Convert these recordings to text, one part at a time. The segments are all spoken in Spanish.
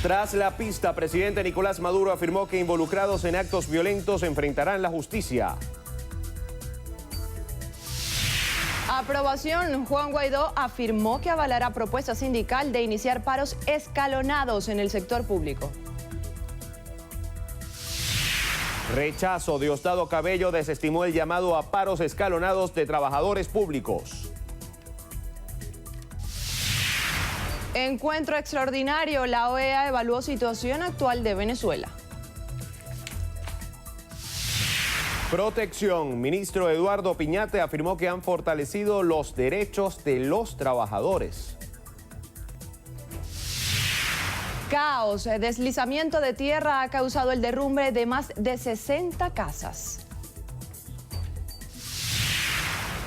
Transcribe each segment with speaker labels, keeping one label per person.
Speaker 1: Tras la pista, presidente Nicolás Maduro afirmó que involucrados en actos violentos enfrentarán la justicia.
Speaker 2: Aprobación. Juan Guaidó afirmó que avalará propuesta sindical de iniciar paros escalonados en el sector público.
Speaker 1: Rechazo. Diosdado Cabello desestimó el llamado a paros escalonados de trabajadores públicos.
Speaker 2: Encuentro extraordinario. La OEA evaluó situación actual de Venezuela.
Speaker 1: Protección. Ministro Eduardo Piñate afirmó que han fortalecido los derechos de los trabajadores.
Speaker 2: Caos. Deslizamiento de tierra ha causado el derrumbe de más de 60 casas.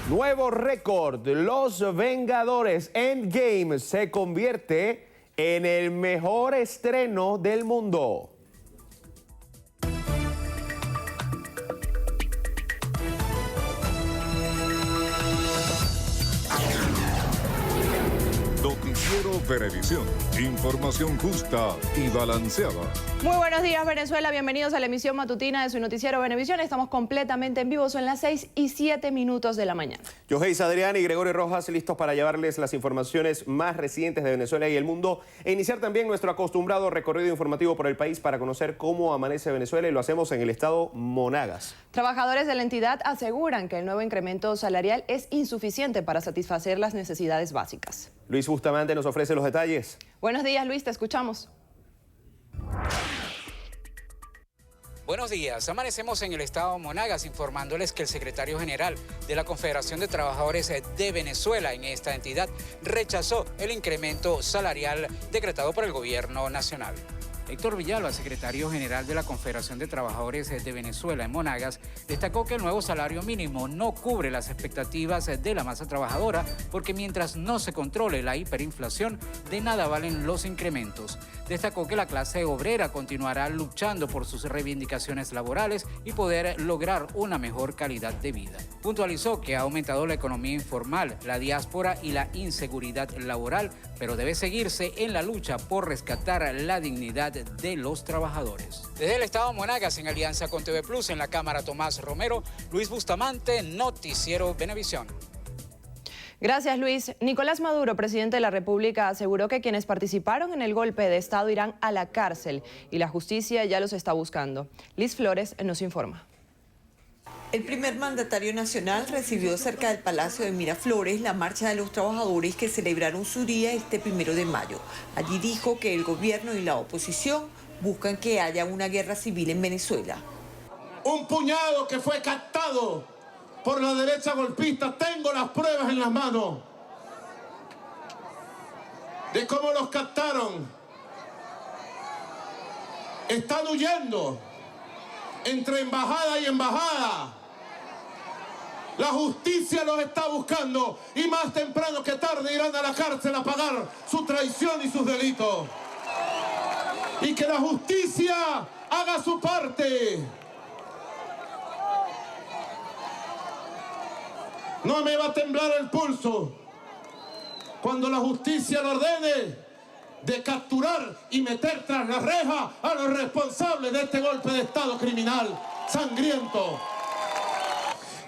Speaker 1: Nuevo récord. Los Vengadores Endgame se convierte en el mejor estreno del mundo.
Speaker 3: Noticiero Venevisión. Información justa y balanceada.
Speaker 2: Muy buenos días, Venezuela. Bienvenidos a la emisión matutina de su noticiero Venevisión. Estamos completamente en vivo. Son las 6:07 de la mañana.
Speaker 1: Yoheis Adrián y Gregorio Rojas listos para llevarles las informaciones más recientes de Venezuela y el mundo e iniciar también nuestro acostumbrado recorrido informativo por el país para conocer cómo amanece Venezuela, y lo hacemos en el estado Monagas.
Speaker 2: Trabajadores de la entidad aseguran que el nuevo incremento salarial es insuficiente para satisfacer las necesidades básicas.
Speaker 1: Luis Bustamante nos ofrece los detalles.
Speaker 2: Buenos días, Luis, te escuchamos.
Speaker 4: Buenos días, amanecemos en el estado Monagas informándoles que el secretario general de la Confederación de Trabajadores de Venezuela en esta entidad rechazó el incremento salarial decretado por el gobierno nacional. Héctor Villalba, secretario general de la Confederación de Trabajadores de Venezuela en Monagas, destacó que el nuevo salario mínimo no cubre las expectativas de la masa trabajadora porque mientras no se controle la hiperinflación, de nada valen los incrementos. Destacó que la clase obrera continuará luchando por sus reivindicaciones laborales y poder lograr una mejor calidad de vida. Puntualizó que ha aumentado la economía informal, la diáspora y la inseguridad laboral, pero debe seguirse en la lucha por rescatar la dignidad de los trabajadores. Desde el estado Monagas, en alianza con TV Plus, en la Cámara Tomás Romero, Luis Bustamante, Noticiero Venevisión.
Speaker 2: Gracias, Luis. Nicolás Maduro, presidente de la República, aseguró que quienes participaron en el golpe de Estado irán a la cárcel y la justicia ya los está buscando. Liz Flores nos informa.
Speaker 5: El primer mandatario nacional recibió cerca del Palacio de Miraflores la marcha de los trabajadores que celebraron su día este 1 de mayo. Allí dijo que el gobierno y la oposición buscan que haya una guerra civil en Venezuela.
Speaker 6: Un puñado que fue captado por la derecha golpista, tengo las pruebas en las manos de cómo los captaron. Están huyendo entre embajada y embajada. La justicia los está buscando y más temprano que tarde irán a la cárcel a pagar su traición y sus delitos. Y que la justicia haga su parte. No me va a temblar el pulso cuando la justicia lo ordene de capturar y meter tras la reja a los responsables de este golpe de Estado criminal sangriento.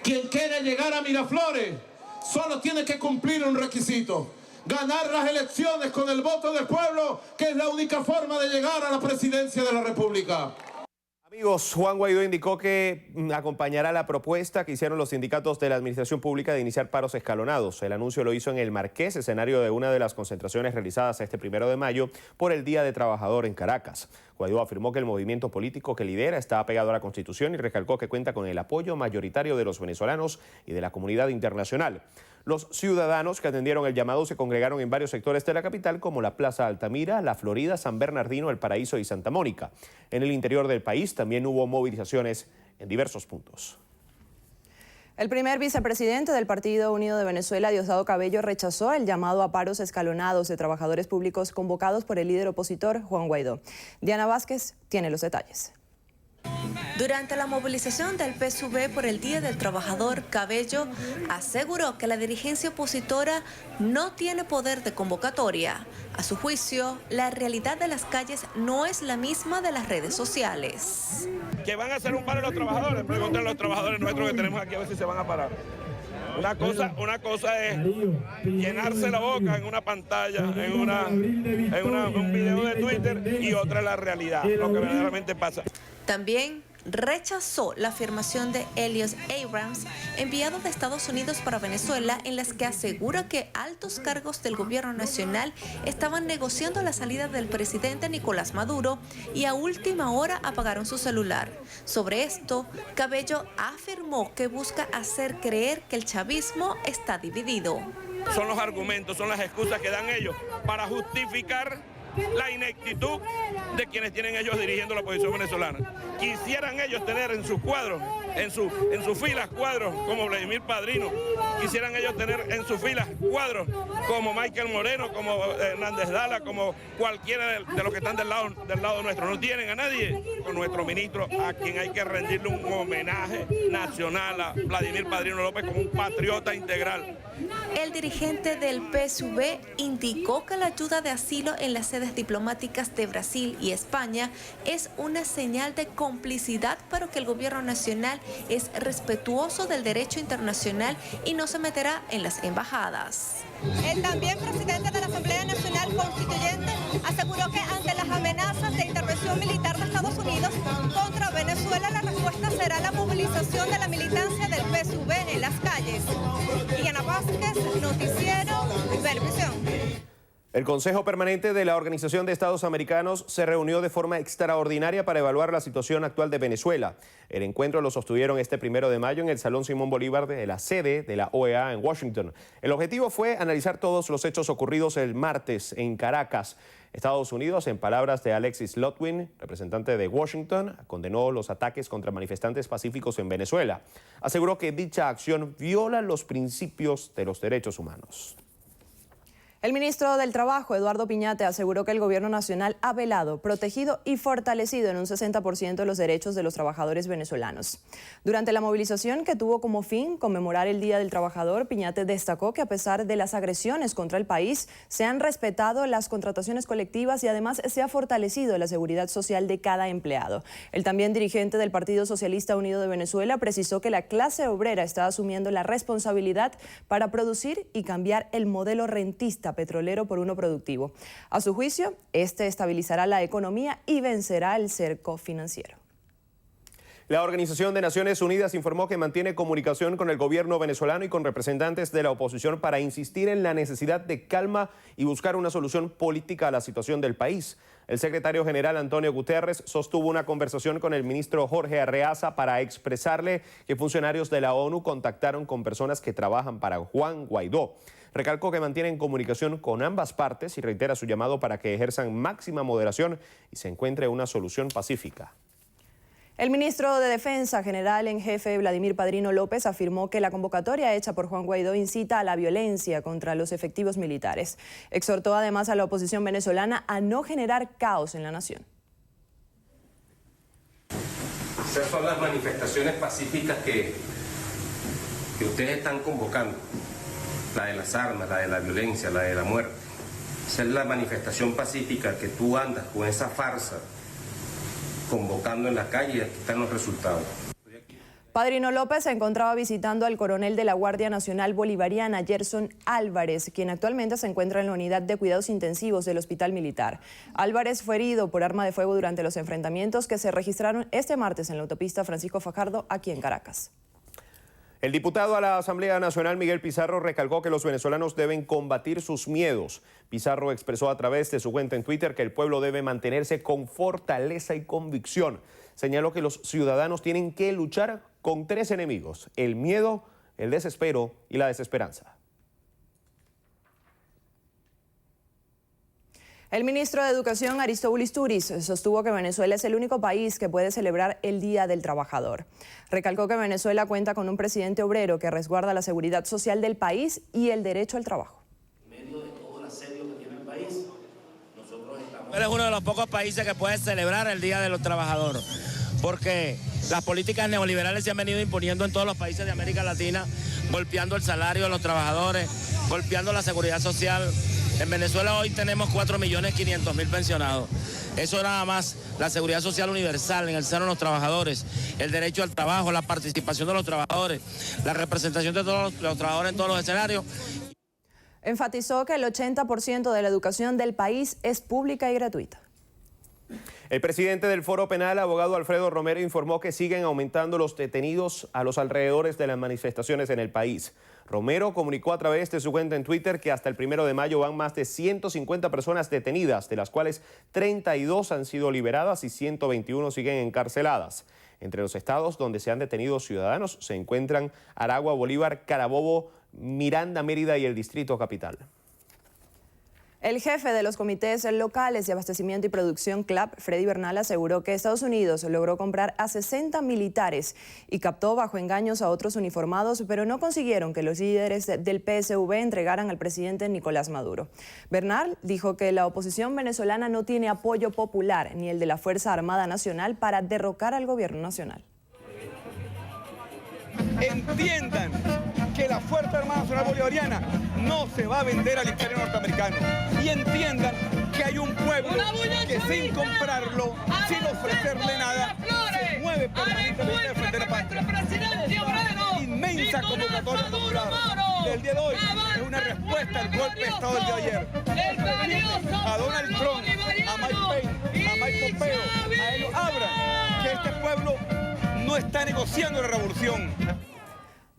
Speaker 6: Quien quiere llegar a Miraflores solo tiene que cumplir un requisito: ganar las elecciones con el voto del pueblo, que es la única forma de llegar a la presidencia de la República.
Speaker 1: Amigos, Juan Guaidó indicó que acompañará la propuesta que hicieron los sindicatos de la administración pública de iniciar paros escalonados. El anuncio lo hizo en el Marqués, escenario de una de las concentraciones realizadas este 1 de mayo por el Día de Trabajador en Caracas. Guaidó afirmó que el movimiento político que lidera está apegado a la Constitución y recalcó que cuenta con el apoyo mayoritario de los venezolanos y de la comunidad internacional. Los ciudadanos que atendieron el llamado se congregaron en varios sectores de la capital, como la Plaza Altamira, La Florida, San Bernardino, El Paraíso y Santa Mónica. En el interior del país también hubo movilizaciones en diversos puntos.
Speaker 2: El primer vicepresidente del Partido Unido de Venezuela, Diosdado Cabello, rechazó el llamado a paros escalonados de trabajadores públicos convocados por el líder opositor Juan Guaidó. Diana Vázquez tiene los detalles.
Speaker 7: Durante la movilización del PSUV por el Día del Trabajador, Cabello aseguró que la dirigencia opositora no tiene poder de convocatoria. A su juicio, la realidad de las calles no es la misma de las redes sociales.
Speaker 8: Que van a hacer un paro los trabajadores, pregunten a los trabajadores nuestros que tenemos aquí a ver si se van a parar. Una cosa es llenarse la boca en una pantalla, en un video de Twitter, y otra es la realidad, lo que verdaderamente pasa.
Speaker 7: También rechazó la afirmación de Elliot Abrams, enviado de Estados Unidos para Venezuela, en las que asegura que altos cargos del gobierno nacional estaban negociando la salida del presidente Nicolás Maduro y a última hora apagaron su celular. Sobre esto, Cabello afirmó que busca hacer creer que el chavismo está dividido.
Speaker 8: Son los argumentos, son las excusas que dan ellos para justificar la ineptitud de quienes tienen ellos dirigiendo la oposición venezolana. Quisieran ellos tener en sus cuadros, en sus filas cuadros como Vladimir Padrino, quisieran ellos tener en sus filas cuadros como Michael Moreno, como Hernández Dala, como cualquiera de los que están del lado nuestro. No tienen a nadie con nuestro ministro, a quien hay que rendirle un homenaje nacional, a Vladimir Padrino López, como un patriota integral.
Speaker 7: El dirigente del PSUV indicó que la ayuda de asilo en las sedes diplomáticas de Brasil y España es una señal de complicidad, pero que el gobierno nacional es respetuoso del derecho internacional y no se meterá en las embajadas.
Speaker 9: El también presidente de la Asamblea Nacional Constituyente aseguró que ante las amenazas de intervención militar de Estados Unidos contra Venezuela, la respuesta será la movilización de la militancia del PSUV en las calles. Diana Vázquez, Noticiero Venevisión.
Speaker 1: El Consejo Permanente de la Organización de Estados Americanos se reunió de forma extraordinaria para evaluar la situación actual de Venezuela. El encuentro lo sostuvieron este 1 de mayo en el Salón Simón Bolívar de la sede de la OEA en Washington. El objetivo fue analizar todos los hechos ocurridos el martes en Caracas. Estados Unidos, en palabras de Alexis Lotwin, representante de Washington, condenó los ataques contra manifestantes pacíficos en Venezuela. Aseguró que dicha acción viola los principios de los derechos humanos.
Speaker 2: El ministro del Trabajo, Eduardo Piñate, aseguró que el gobierno nacional ha velado, protegido y fortalecido en un 60% los derechos de los trabajadores venezolanos. Durante la movilización, que tuvo como fin conmemorar el Día del Trabajador, Piñate destacó que a pesar de las agresiones contra el país, se han respetado las contrataciones colectivas y además se ha fortalecido la seguridad social de cada empleado. El también dirigente del Partido Socialista Unido de Venezuela precisó que la clase obrera está asumiendo la responsabilidad para producir y cambiar el modelo rentista petrolero por uno productivo. A su juicio, este estabilizará la economía y vencerá el cerco financiero.
Speaker 1: La Organización de Naciones Unidas informó que mantiene comunicación con el gobierno venezolano y con representantes de la oposición para insistir en la necesidad de calma y buscar una solución política a la situación del país. El secretario general Antonio Guterres sostuvo una conversación con el ministro Jorge Arreaza para expresarle que funcionarios de la ONU contactaron con personas que trabajan para Juan Guaidó. Recalcó que mantienen comunicación con ambas partes y reitera su llamado para que ejerzan máxima moderación y se encuentre una solución pacífica.
Speaker 2: El ministro de Defensa, general en jefe Vladimir Padrino López, afirmó que la convocatoria hecha por Juan Guaidó incita a la violencia contra los efectivos militares. Exhortó además a la oposición venezolana a no generar caos en la nación.
Speaker 10: Esas son las manifestaciones pacíficas que ustedes están convocando. La de las armas, la de la violencia, la de la muerte. Esa es la manifestación pacífica que tú andas con esa farsa convocando en la calle y aquí están los resultados.
Speaker 2: Padrino López se encontraba visitando al coronel de la Guardia Nacional Bolivariana, Gerson Álvarez, quien actualmente se encuentra en la unidad de cuidados intensivos del Hospital Militar. Álvarez fue herido por arma de fuego durante los enfrentamientos que se registraron este martes en la autopista Francisco Fajardo, aquí en Caracas.
Speaker 1: El diputado a la Asamblea Nacional, Miguel Pizarro, recalcó que los venezolanos deben combatir sus miedos. Pizarro expresó a través de su cuenta en Twitter que el pueblo debe mantenerse con fortaleza y convicción. Señaló que los ciudadanos tienen que luchar con 3 enemigos: el miedo, el desespero y la desesperanza.
Speaker 2: El ministro de Educación, Aristóbulo Turiz, sostuvo que Venezuela es el único país que puede celebrar el Día del Trabajador. Recalcó que Venezuela cuenta con un presidente obrero que resguarda la seguridad social del país y el derecho al trabajo.
Speaker 11: En medio de todo el asedio que tiene el país, nosotros estamos... Eres uno de los pocos países que puede celebrar el Día de los Trabajadores.
Speaker 12: porque las políticas neoliberales se han venido imponiendo en todos los países de América Latina, golpeando el salario de los trabajadores, golpeando la seguridad social. En Venezuela hoy tenemos 4.500.000 pensionados. Eso nada más, la seguridad social universal en el seno de los trabajadores, el derecho al trabajo, la participación de los trabajadores, la representación de todos los trabajadores en todos los escenarios.
Speaker 2: Enfatizó que el 80% de la educación del país es pública y gratuita.
Speaker 1: El presidente del Foro Penal, abogado Alfredo Romero, informó que siguen aumentando los detenidos a los alrededores de las manifestaciones en el país. Romero comunicó a través de su cuenta en Twitter que hasta el 1 de mayo van más de 150 personas detenidas, de las cuales 32 han sido liberadas y 121 siguen encarceladas. Entre los estados donde se han detenido ciudadanos se encuentran Aragua, Bolívar, Carabobo, Miranda, Mérida y el Distrito Capital.
Speaker 2: El jefe de los comités locales de abastecimiento y producción CLAP, Freddy Bernal, aseguró que Estados Unidos logró comprar a 60 militares y captó bajo engaños a otros uniformados, pero no consiguieron que los líderes del PSV entregaran al presidente Nicolás Maduro. Bernal dijo que la oposición venezolana no tiene apoyo popular ni el de la Fuerza Armada Nacional para derrocar al gobierno nacional.
Speaker 13: Entiendan que la Fuerza Armada Nacional Bolivariana no se va a vender al imperio norteamericano. Y entiendan que hay un pueblo que sin comprarlo, sin ofrecerle nada, se mueve permanentemente de frente a la patria. Inmensa convocatoria popular del día de hoy es una respuesta al golpe de Estado del día de ayer. A Donald Trump, a Mike Pence, a Mike Pompeo, a ellos abran que este pueblo no está negociando la revolución.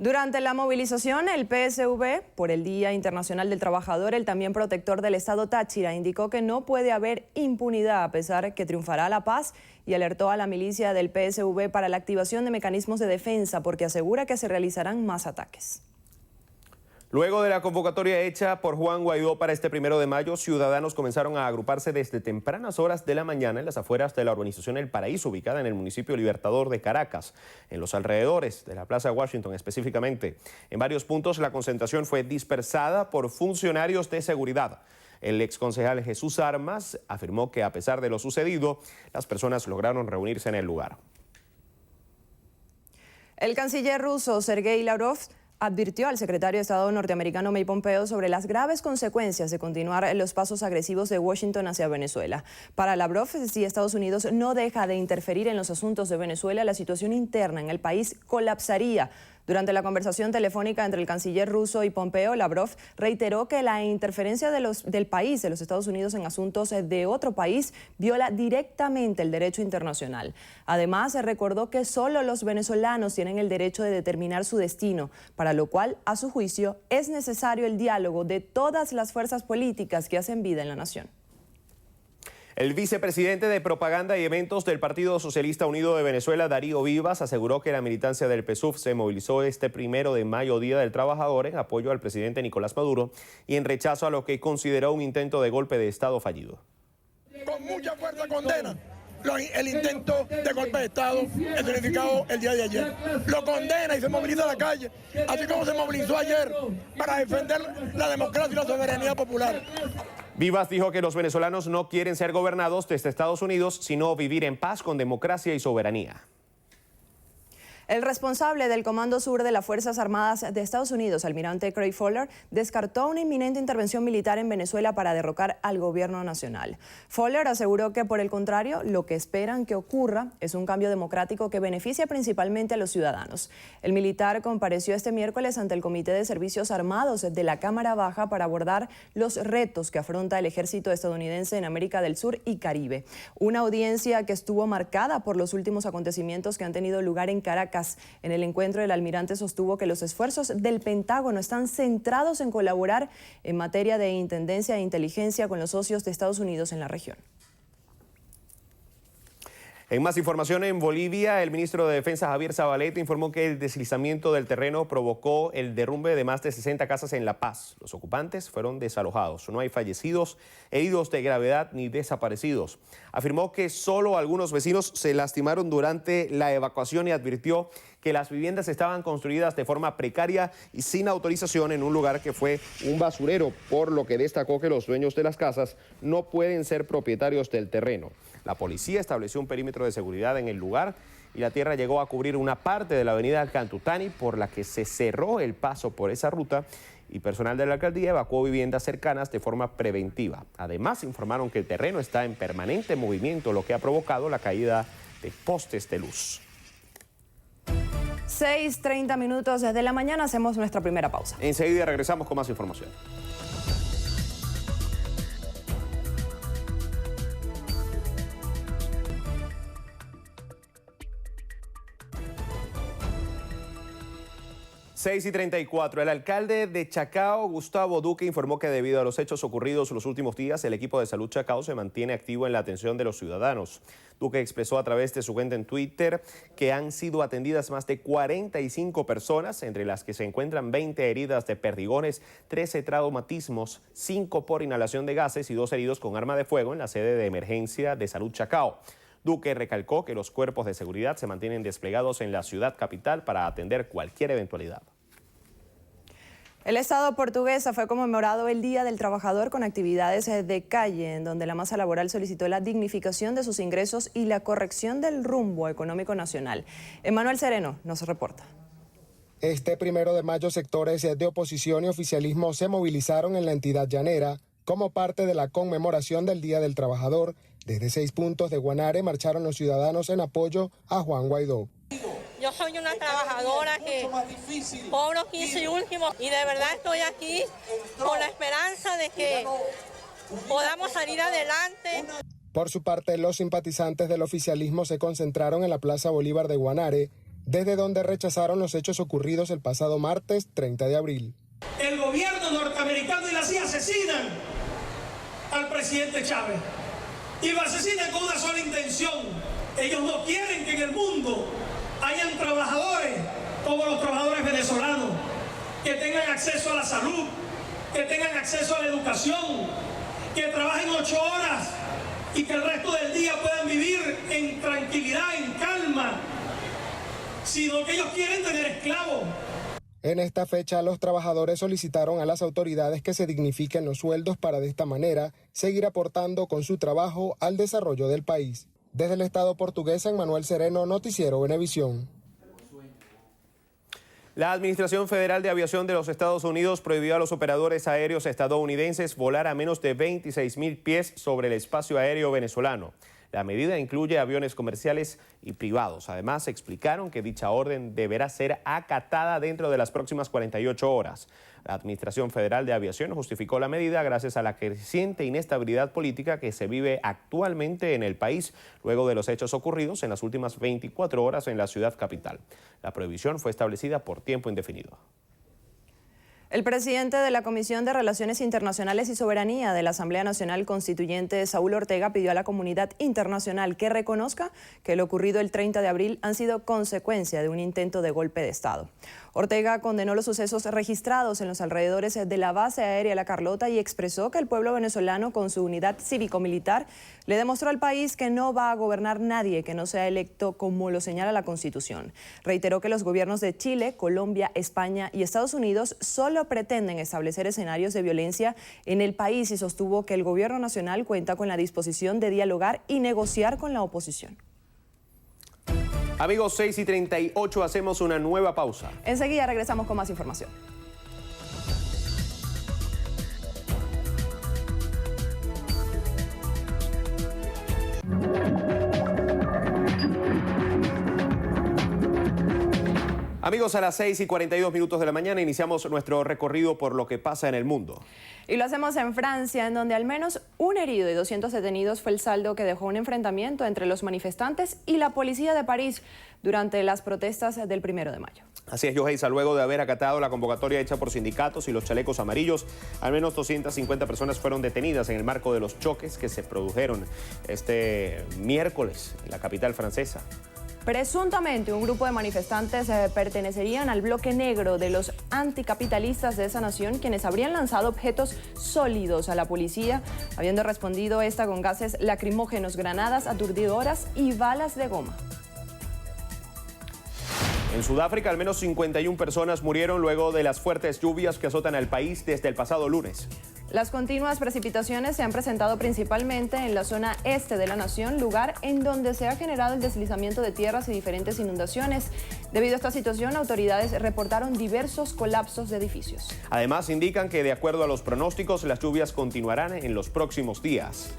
Speaker 2: Durante la movilización, el PSV, por el Día Internacional del Trabajador, el también protector del Estado Táchira, indicó que no puede haber impunidad a pesar que triunfará la paz y alertó a la milicia del PSV para la activación de mecanismos de defensa porque asegura que se realizarán más ataques.
Speaker 1: Luego de la convocatoria hecha por Juan Guaidó para este 1 de mayo, ciudadanos comenzaron a agruparse desde tempranas horas de la mañana en las afueras de la urbanización El Paraíso, ubicada en el municipio Libertador de Caracas, en los alrededores de la Plaza Washington específicamente. En varios puntos la concentración fue dispersada por funcionarios de seguridad. El exconcejal Jesús Armas afirmó que a pesar de lo sucedido, las personas lograron reunirse en el lugar.
Speaker 2: El canciller ruso Sergei Lavrov advirtió al secretario de Estado norteamericano Mike Pompeo sobre las graves consecuencias de continuar los pasos agresivos de Washington hacia Venezuela. Para Lavrov, si Estados Unidos no deja de interferir en los asuntos de Venezuela, la situación interna en el país colapsaría. Durante la conversación telefónica entre el canciller ruso y Pompeo, Lavrov reiteró que la interferencia del país, de los Estados Unidos, en asuntos de otro país viola directamente el derecho internacional. Además, recordó que solo los venezolanos tienen el derecho de determinar su destino, para lo cual, a su juicio, es necesario el diálogo de todas las fuerzas políticas que hacen vida en la nación.
Speaker 1: El vicepresidente de Propaganda y Eventos del Partido Socialista Unido de Venezuela, Darío Vivas, aseguró que la militancia del PSUV se movilizó este 1 de mayo, Día del Trabajador, en apoyo al presidente Nicolás Maduro y en rechazo a lo que consideró un intento de golpe de Estado fallido.
Speaker 14: Con mucha fuerza condena el intento de golpe de Estado significado el día de ayer. Lo condena y se moviliza a la calle, así como se movilizó ayer para defender la democracia y la soberanía popular.
Speaker 1: Vivas dijo que los venezolanos no quieren ser gobernados desde Estados Unidos, sino vivir en paz con democracia y soberanía.
Speaker 2: El responsable del Comando Sur de las Fuerzas Armadas de Estados Unidos, almirante Craig Fowler, descartó una inminente intervención militar en Venezuela para derrocar al gobierno nacional. Fowler aseguró que, por el contrario, lo que esperan que ocurra es un cambio democrático que beneficie principalmente a los ciudadanos. El militar compareció este miércoles ante el Comité de Servicios Armados de la Cámara Baja para abordar los retos que afronta el ejército estadounidense en América del Sur y Caribe. Una audiencia que estuvo marcada por los últimos acontecimientos que han tenido lugar en Caracas. En el encuentro, el almirante sostuvo que los esfuerzos del Pentágono están centrados en colaborar en materia de intendencia e inteligencia con los socios de Estados Unidos en la región.
Speaker 1: En más información, en Bolivia, el ministro de Defensa Javier Zabaleta informó que el deslizamiento del terreno provocó el derrumbe de más de 60 casas en La Paz. Los ocupantes fueron desalojados. No hay fallecidos, heridos de gravedad ni desaparecidos. Afirmó que solo algunos vecinos se lastimaron durante la evacuación y advirtió que las viviendas estaban construidas de forma precaria y sin autorización en un lugar que fue un basurero, por lo que destacó que los dueños de las casas no pueden ser propietarios del terreno. La policía estableció un perímetro de seguridad en el lugar y la tierra llegó a cubrir una parte de la avenida Cantutani, por la que se cerró el paso por esa ruta y personal de la alcaldía evacuó viviendas cercanas de forma preventiva. Además, informaron que el terreno está en permanente movimiento, lo que ha provocado la caída de postes de luz.
Speaker 2: 6:30 minutos desde la mañana, hacemos nuestra primera pausa.
Speaker 1: Enseguida regresamos con más información. Seis y 34. El alcalde de Chacao, Gustavo Duque, informó que debido a los hechos ocurridos los últimos días, el equipo de salud Chacao se mantiene activo en la atención de los ciudadanos. Duque expresó a través de su cuenta en Twitter que han sido atendidas más de 45 personas, entre las que se encuentran 20 heridas de perdigones, 13 traumatismos, 5 por inhalación de gases y 2 heridos con arma de fuego en la sede de emergencia de salud Chacao. Duque recalcó que los cuerpos de seguridad se mantienen desplegados en la ciudad capital para atender cualquier eventualidad.
Speaker 2: El Estado portuguesa fue conmemorado el Día del Trabajador con actividades de calle, en donde la masa laboral solicitó la dignificación de sus ingresos y la corrección del rumbo económico nacional. Emmanuel Sereno nos reporta.
Speaker 15: Este 1 de mayo, sectores de oposición y oficialismo se movilizaron en la entidad llanera como parte de la conmemoración del Día del Trabajador. Desde 6 puntos de Guanare marcharon los ciudadanos en apoyo a Juan Guaidó.
Speaker 16: Yo soy una trabajadora que cobro 15 y último y de verdad estoy aquí con la esperanza de que podamos salir adelante.
Speaker 15: Por su parte, los simpatizantes del oficialismo se concentraron en la Plaza Bolívar de Guanare, desde donde rechazaron los hechos ocurridos el pasado martes 30 de abril.
Speaker 17: El gobierno norteamericano y la CIA asesinan al presidente Chávez. Y lo asesinan con una sola intención. Ellos no quieren que en el mundo hayan trabajadores como los trabajadores venezolanos, que tengan acceso a la salud, que tengan acceso a la educación, que trabajen 8 horas y que el resto del día puedan vivir en tranquilidad, en calma, sino que ellos quieren tener esclavos.
Speaker 15: En esta fecha, los trabajadores solicitaron a las autoridades que se dignifiquen los sueldos para de esta manera seguir aportando con su trabajo al desarrollo del país. Desde el Estado portugués, Emmanuel Sereno, Noticiero Venevisión.
Speaker 1: La Administración Federal de Aviación de los Estados Unidos prohibió a los operadores aéreos estadounidenses volar a menos de 26.000 pies sobre el espacio aéreo venezolano. La medida incluye aviones comerciales y privados. Además, explicaron que dicha orden deberá ser acatada dentro de las próximas 48 horas. La Administración Federal de Aviación justificó la medida gracias a la creciente inestabilidad política que se vive actualmente en el país, luego de los hechos ocurridos en las últimas 24 horas en la ciudad capital. La prohibición fue establecida por tiempo indefinido.
Speaker 2: El presidente de la Comisión de Relaciones Internacionales y Soberanía de la Asamblea Nacional Constituyente, Saúl Ortega, pidió a la comunidad internacional que reconozca que lo ocurrido el 30 de abril han sido consecuencia de un intento de golpe de Estado. Ortega condenó los sucesos registrados en los alrededores de la base aérea La Carlota y expresó que el pueblo venezolano, con su unidad cívico-militar, le demostró al país que no va a gobernar nadie que no sea electo como lo señala la Constitución. Reiteró que los gobiernos de Chile, Colombia, España y Estados Unidos solo pretenden establecer escenarios de violencia en el país y sostuvo que el gobierno nacional cuenta con la disposición de dialogar y negociar con la oposición.
Speaker 1: Amigos, 6 y 38, hacemos una nueva pausa.
Speaker 2: Enseguida regresamos con más información.
Speaker 1: Amigos, a las 6 y 42 minutos de la mañana iniciamos nuestro recorrido por lo que pasa en el mundo.
Speaker 2: Y lo hacemos en Francia, en donde al menos un herido y 200 detenidos fue el saldo que dejó un enfrentamiento entre los manifestantes y la policía de París durante las protestas del 1 de mayo.
Speaker 1: Así es, Yoheisa, luego de haber acatado la convocatoria hecha por sindicatos y los chalecos amarillos, al menos 250 personas fueron detenidas en el marco de los choques que se produjeron este miércoles en la capital francesa.
Speaker 2: Presuntamente, un grupo de manifestantes pertenecerían al bloque negro de los anticapitalistas de esa nación, quienes habrían lanzado objetos sólidos a la policía, habiendo respondido esta con gases lacrimógenos, granadas aturdidoras y balas de goma.
Speaker 1: En Sudáfrica, al menos 51 personas murieron luego de las fuertes lluvias que azotan al país desde el pasado lunes.
Speaker 2: Las continuas precipitaciones se han presentado principalmente en la zona este de la nación, lugar en donde se ha generado el deslizamiento de tierras y diferentes inundaciones. Debido a esta situación, autoridades reportaron diversos colapsos de edificios.
Speaker 1: Además, indican que de acuerdo a los pronósticos, las lluvias continuarán en los próximos días.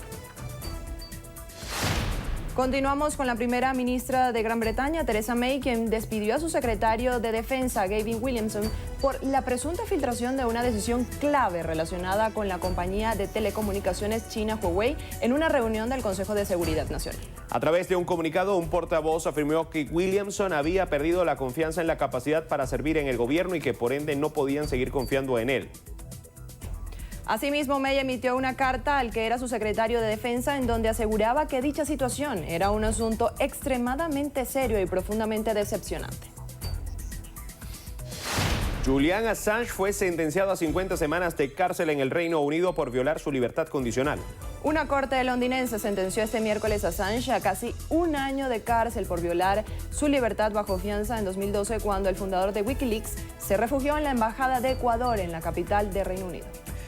Speaker 2: Continuamos con la primera ministra de Gran Bretaña, Theresa May, quien despidió a su secretario de Defensa, Gavin Williamson, por la presunta filtración de una decisión clave relacionada con la compañía de telecomunicaciones china Huawei en una reunión del Consejo de Seguridad Nacional.
Speaker 1: A través de un comunicado, un portavoz afirmó que Williamson había perdido la confianza en la capacidad para servir en el gobierno y que por ende no podían seguir confiando en él.
Speaker 2: Asimismo, May emitió una carta al que era su secretario de Defensa en donde aseguraba que dicha situación era un asunto extremadamente serio y profundamente decepcionante.
Speaker 1: Julian Assange fue sentenciado a 50 semanas de cárcel en el Reino Unido por violar su libertad condicional.
Speaker 2: Una corte londinense sentenció este miércoles a Assange a casi un año de cárcel por violar su libertad bajo fianza en 2012 cuando el fundador de Wikileaks se refugió en la Embajada de Ecuador en la capital de Reino Unido.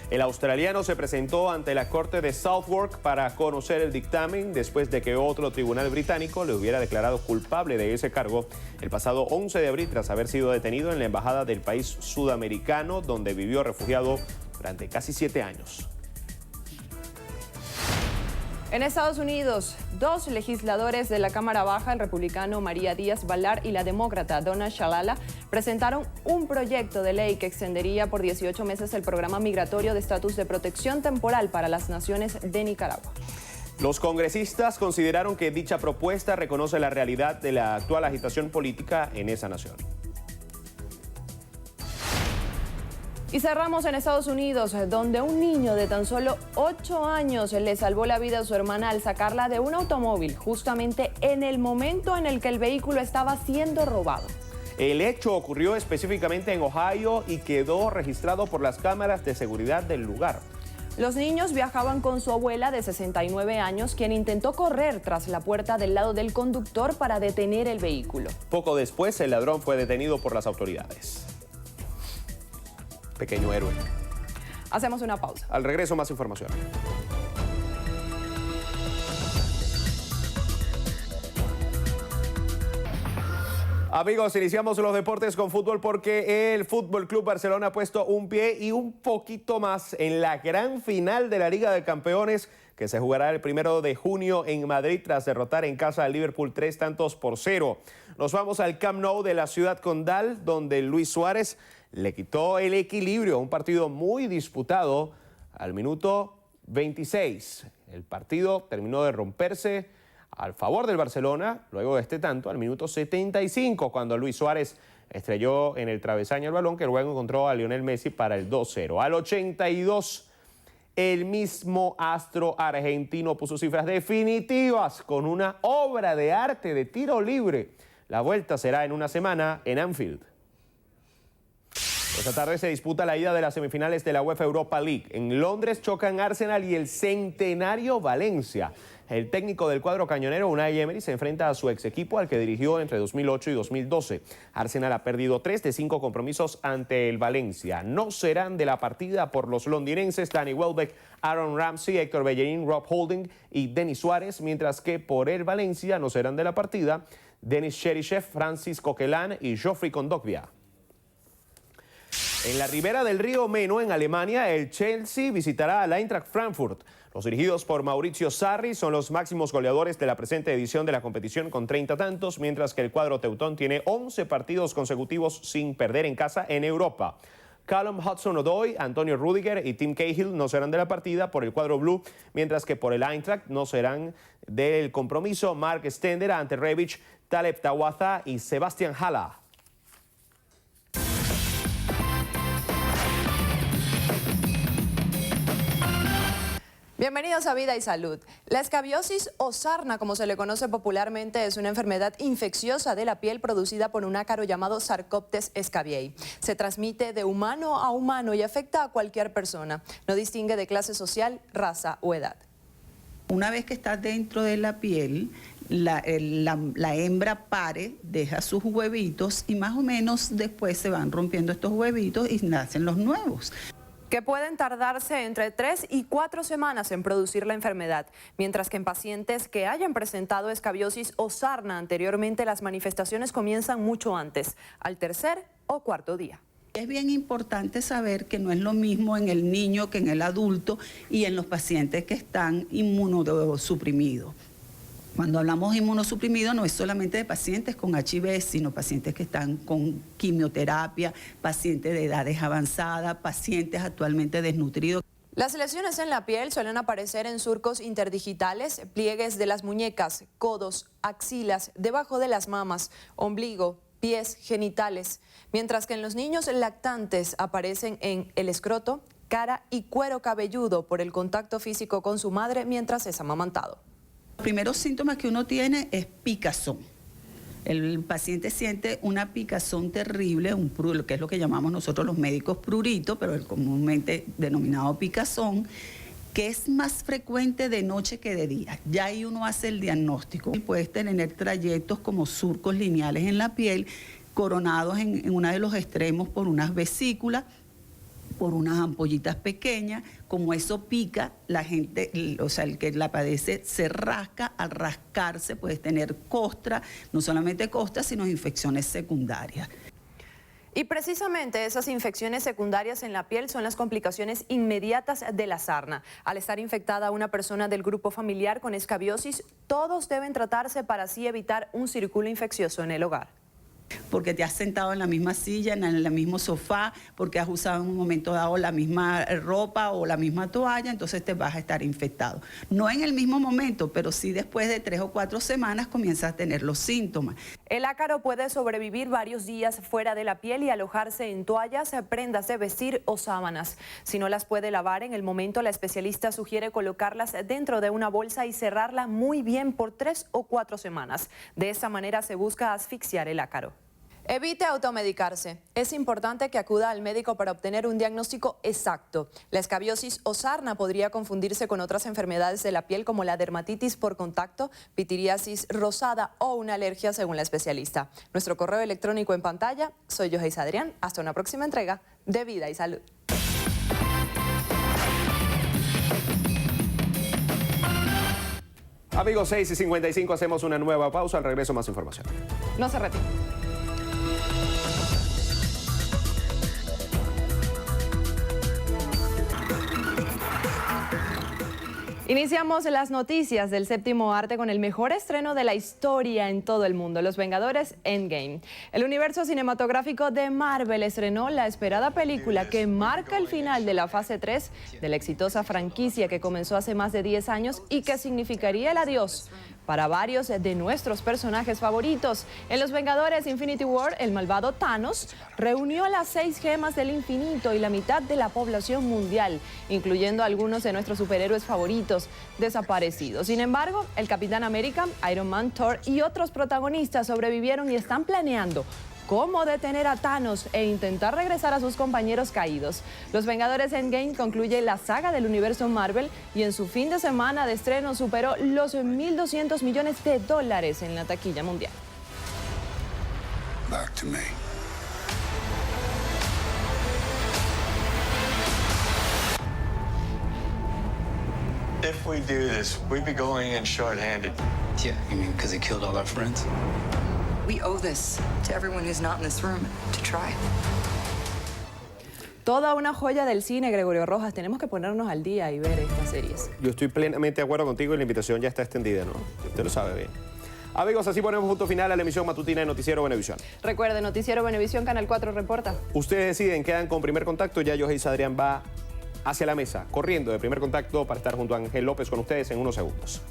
Speaker 1: El australiano se presentó ante la corte de Southwark para conocer el dictamen después de que otro tribunal británico le hubiera declarado culpable de ese cargo el pasado 11 de abril tras haber sido detenido en la embajada del país sudamericano donde vivió refugiado durante casi 7 años.
Speaker 2: En Estados Unidos, 2 legisladores de la Cámara Baja, el republicano María Díaz Balart y la demócrata Donna Shalala, presentaron un proyecto de ley que extendería por 18 meses el programa migratorio de estatus de protección temporal para las naciones de Nicaragua.
Speaker 1: Los congresistas consideraron que dicha propuesta reconoce la realidad de la actual agitación política en esa nación.
Speaker 2: Y cerramos en Estados Unidos, donde un niño de tan solo 8 años le salvó la vida a su hermana al sacarla de un automóvil, justamente en el momento en el que el vehículo estaba siendo robado.
Speaker 1: El hecho ocurrió específicamente en Ohio y quedó registrado por las cámaras de seguridad del lugar.
Speaker 2: Los niños viajaban con su abuela de 69 años, quien intentó correr tras la puerta del lado del conductor para detener el vehículo.
Speaker 1: Poco después, el ladrón fue detenido por las autoridades. Pequeño héroe.
Speaker 2: Hacemos una pausa.
Speaker 1: Al regreso, más información. Amigos, iniciamos los deportes con fútbol porque el Fútbol Club Barcelona ha puesto un pie y un poquito más en la gran final de la Liga de Campeones que se jugará el 1 de junio en Madrid tras derrotar en casa al Liverpool 3-0. Nos vamos al Camp Nou de la ciudad condal, donde Luis Suárez le quitó el equilibrio a un partido muy disputado al minuto 26. El partido terminó de romperse al favor del Barcelona, luego de este tanto, al minuto 75, cuando Luis Suárez estrelló en el travesaño el balón, que luego encontró a Lionel Messi para el 2-0. Al 82, el mismo astro argentino puso cifras definitivas con una obra de arte de tiro libre. La vuelta será en una semana en Anfield. Esta tarde se disputa la ida de las semifinales de la UEFA Europa League. En Londres chocan Arsenal y el centenario Valencia. El técnico del cuadro cañonero, Unai Emery, se enfrenta a su ex equipo al que dirigió entre 2008 y 2012. Arsenal ha perdido 3 de 5 compromisos ante el Valencia. No serán de la partida por los londinenses Danny Welbeck, Aaron Ramsey, Héctor Bellerín, Rob Holding y Denis Suárez, mientras que por el Valencia no serán de la partida Denis Cheryshev, Francis Coquelin y Geoffrey Kondogbia. En la ribera del río Meno, en Alemania, el Chelsea visitará al Eintracht Frankfurt. Los dirigidos por Maurizio Sarri son los máximos goleadores de la presente edición de la competición con 30 tantos, mientras que el cuadro teutón tiene 11 partidos consecutivos sin perder en casa en Europa. Callum Hudson-Odoi, Antonio Rudiger y Tim Cahill no serán de la partida por el cuadro blue, mientras que por el Eintracht no serán del compromiso Mark Stender, Ante Rebic, Taleb Tawaza y Sebastian Haller.
Speaker 2: Bienvenidos a Vida y Salud. La escabiosis o sarna, como se le conoce popularmente, es una enfermedad infecciosa de la piel producida por un ácaro llamado Sarcoptes scabiei. Se transmite de humano a humano y afecta a cualquier persona. No distingue de clase social, raza o edad.
Speaker 18: Una vez que está dentro de la piel, la hembra pare, deja sus huevitos y más o menos después se van rompiendo estos huevitos y nacen los nuevos.
Speaker 2: Que pueden tardarse entre 3 y 4 semanas en producir la enfermedad, mientras que en pacientes que hayan presentado escabiosis o sarna anteriormente, las manifestaciones comienzan mucho antes, al tercer o cuarto día.
Speaker 18: Es bien importante saber que no es lo mismo en el niño que en el adulto y en los pacientes que están inmunosuprimidos. Cuando hablamos de inmunosuprimido no es solamente de pacientes con HIV, sino pacientes que están con quimioterapia, pacientes de edades avanzadas, pacientes actualmente desnutridos.
Speaker 2: Las lesiones en la piel suelen aparecer en surcos interdigitales, pliegues de las muñecas, codos, axilas, debajo de las mamas, ombligo, pies, genitales, mientras que en los niños lactantes aparecen en el escroto, cara y cuero cabelludo por el contacto físico con su madre mientras es amamantado.
Speaker 18: Los primeros síntomas que uno tiene es picazón. El paciente siente una picazón terrible, que es lo que llamamos nosotros los médicos prurito, pero el comúnmente denominado picazón, que es más frecuente de noche que de día. Ya ahí uno hace el diagnóstico. Puedes tener trayectos como surcos lineales en la piel, coronados en uno de los extremos por unas vesículas, por unas ampollitas pequeñas. Como eso pica, la gente, o sea, el que la padece se rasca. Al rascarse puedes tener costra, no solamente costra, sino infecciones secundarias.
Speaker 2: Y precisamente esas infecciones secundarias en la piel son las complicaciones inmediatas de la sarna. Al estar infectada una persona del grupo familiar con escabiosis, todos deben tratarse para así evitar un círculo infeccioso en el hogar.
Speaker 18: Porque te has sentado en la misma silla, en el mismo sofá, porque has usado en un momento dado la misma ropa o la misma toalla, entonces te vas a estar infectado. No en el mismo momento, pero sí después de 3 o 4 semanas comienzas a tener los síntomas.
Speaker 2: El ácaro puede sobrevivir varios días fuera de la piel y alojarse en toallas, prendas de vestir o sábanas. Si no las puede lavar en el momento, la especialista sugiere colocarlas dentro de una bolsa y cerrarla muy bien por 3 o 4 semanas. De esa manera se busca asfixiar el ácaro. Evite automedicarse. Es importante que acuda al médico para obtener un diagnóstico exacto. La escabiosis o sarna podría confundirse con otras enfermedades de la piel como la dermatitis por contacto, pitiriasis rosada o una alergia según la especialista. Nuestro correo electrónico en pantalla. Soy Yoheis Adrián. Hasta una próxima entrega de Vida y Salud.
Speaker 1: Amigos, 6:55, hacemos una nueva pausa. Al regreso, más información.
Speaker 2: No se retire. Iniciamos las noticias del séptimo arte con el mejor estreno de la historia en todo el mundo, Los Vengadores Endgame. El universo cinematográfico de Marvel estrenó la esperada película que marca el final de la fase 3 de la exitosa franquicia que comenzó hace más de 10 años y que significaría el adiós para varios de nuestros personajes favoritos. En Los Vengadores Infinity War, el malvado Thanos reunió las 6 gemas del infinito y la mitad de la población mundial, incluyendo algunos de nuestros superhéroes favoritos desaparecidos. Sin embargo, el Capitán América, Iron Man, Thor y otros protagonistas sobrevivieron y están planeando cómo detener a Thanos e intentar regresar a sus compañeros caídos. Los Vengadores Endgame concluye la saga del universo Marvel y en su fin de semana de estreno superó los $1.200 millones en la taquilla mundial.
Speaker 19: Back to me.
Speaker 20: If we do this, we'd be going in short-handed.
Speaker 11: Yeah, you mean because they killed all our friends?
Speaker 21: We owe this to everyone who's not in this room to try.
Speaker 2: Toda una joya del cine, Gregorio Rojas. Tenemos que ponernos al día y ver estas series.
Speaker 1: Yo estoy plenamente de acuerdo contigo y la invitación ya está extendida, ¿no? Usted lo sabe bien. Amigos, así ponemos punto final a la emisión matutina de Noticiero Venevisión.
Speaker 2: Recuerde, Noticiero Venevisión, Canal 4 reporta.
Speaker 1: Ustedes deciden, quedan con Primer Contacto. Ya Yoheis Adrián va hacia la mesa, corriendo de Primer Contacto para estar junto a Ángel López con ustedes en unos segundos.